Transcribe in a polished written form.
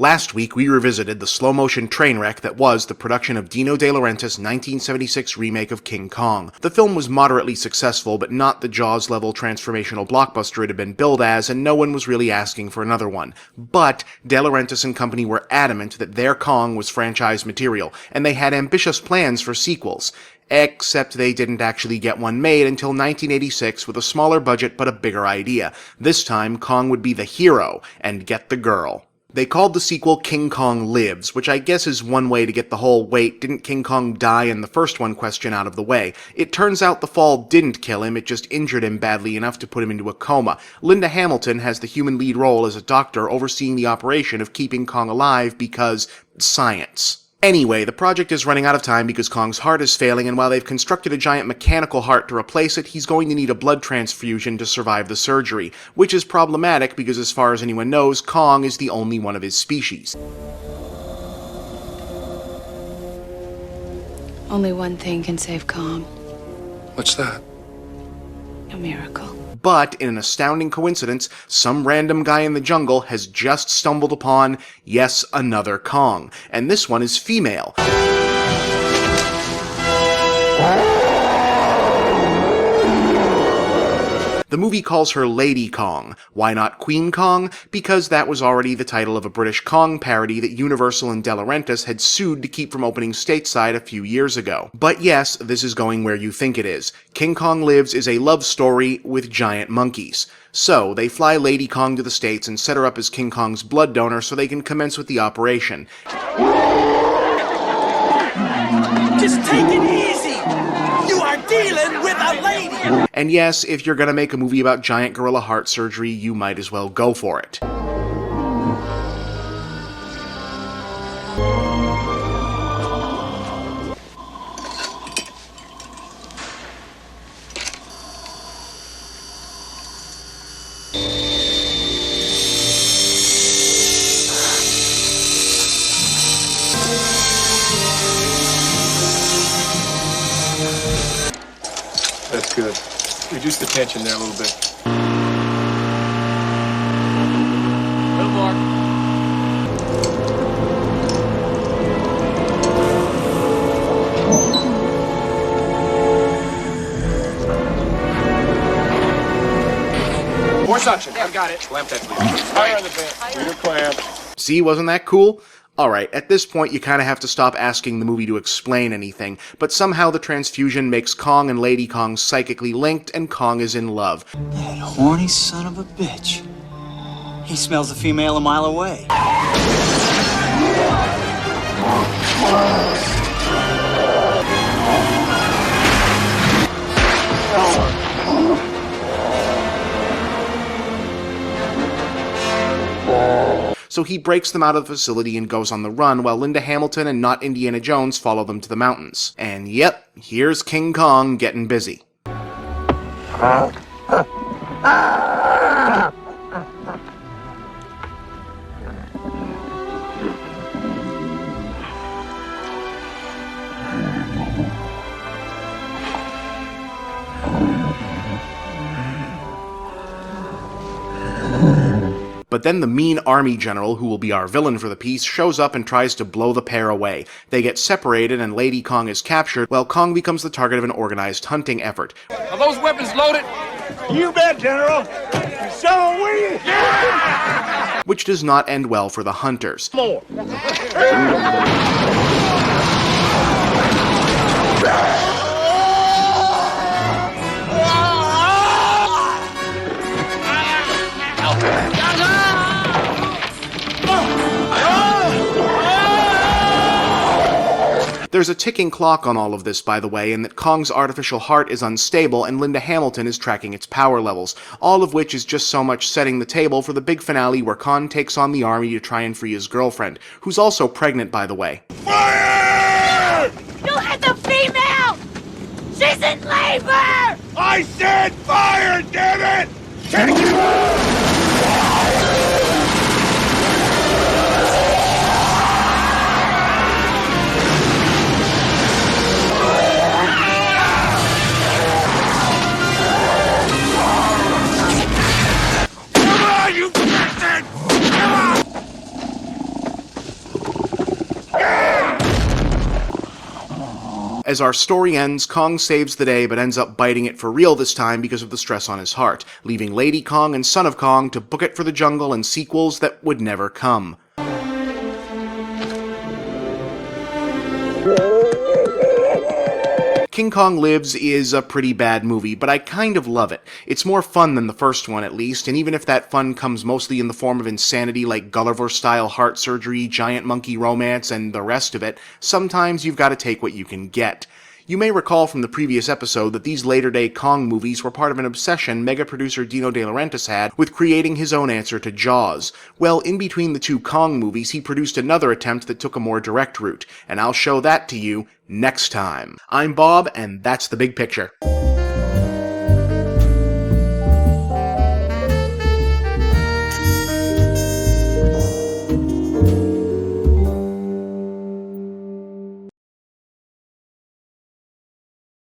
Last week, we revisited the slow-motion train wreck that was the production of Dino De Laurentiis' 1976 remake of King Kong. The film was moderately successful, but not the Jaws-level transformational blockbuster it had been billed as, and no one was really asking for another one. But De Laurentiis and company were adamant that their Kong was franchise material, and they had ambitious plans for sequels. Except they didn't actually get one made until 1986 with a smaller budget but a bigger idea. This time, Kong would be the hero and get the girl. They called the sequel King Kong Lives, which I guess is one way to get the whole "wait, didn't King Kong die in the first one" question out of the way. It turns out the fall didn't kill him, it just injured him badly enough to put him into a coma. Linda Hamilton has the human lead role as a doctor overseeing the operation of keeping Kong alive because science. Anyway, the project is running out of time because Kong's heart is failing, and while they've constructed a giant mechanical heart to replace it, he's going to need a blood transfusion to survive the surgery, which is problematic because as far as anyone knows, Kong is the only one of his species. Only one thing can save Kong. What's that? A miracle. But, in an astounding coincidence, some random guy in the jungle has just stumbled upon, yes, another Kong. And this one is female. The movie calls her Lady Kong. Why not Queen Kong? Because that was already the title of a British Kong parody that Universal and De Laurentiis had sued to keep from opening stateside a few years ago. But yes, this is going where you think it is. King Kong Lives is a love story with giant monkeys. So, they fly Lady Kong to the States and set her up as King Kong's blood donor so they can commence with the operation. Just take it easy! You are dealing with a lady! And yes, if you're gonna make a movie about giant gorilla heart surgery, you might as well go for it. That's good. Reduce the tension there a little bit. Little more. More suction. I've got it. Clamp that, please. Higher on the band. Reader clamp. See, wasn't that cool? Alright, at this point you kinda have to stop asking the movie to explain anything, but somehow the transfusion makes Kong and Lady Kong psychically linked, and Kong is in love. That horny son of a bitch. He smells a female a mile away. So he breaks them out of the facility and goes on the run, while Linda Hamilton and not Indiana Jones follow them to the mountains. And yep, here's King Kong getting busy. But then the mean army general, who will be our villain for the piece, shows up and tries to blow the pair away. They get separated and Lady Kong is captured, while Kong becomes the target of an organized hunting effort. Are those weapons loaded? You bet, General! So are we! Yeah! Which does not end well for the hunters. More! There's a ticking clock on all of this, by the way, and that Kong's artificial heart is unstable and Linda Hamilton is tracking its power levels, all of which is just so much setting the table for the big finale where Kong takes on the army to try and free his girlfriend, who's also pregnant, by the way. Fire! You hit the female! She's in labor! I said fire, damn it! Take it! As our story ends, Kong saves the day but ends up biting it for real this time because of the stress on his heart, leaving Lady Kong and Son of Kong to book it for the jungle and sequels that would never come. King Kong Lives is a pretty bad movie, but I kind of love it. It's more fun than the first one, at least, and even if that fun comes mostly in the form of insanity like Gulliver-style heart surgery, giant monkey romance, and the rest of it, sometimes you've got to take what you can get. You may recall from the previous episode that these later-day Kong movies were part of an obsession mega-producer Dino De Laurentiis had with creating his own answer to Jaws. Well, in between the two Kong movies, he produced another attempt that took a more direct route, and I'll show that to you next time. I'm Bob, and that's the big picture.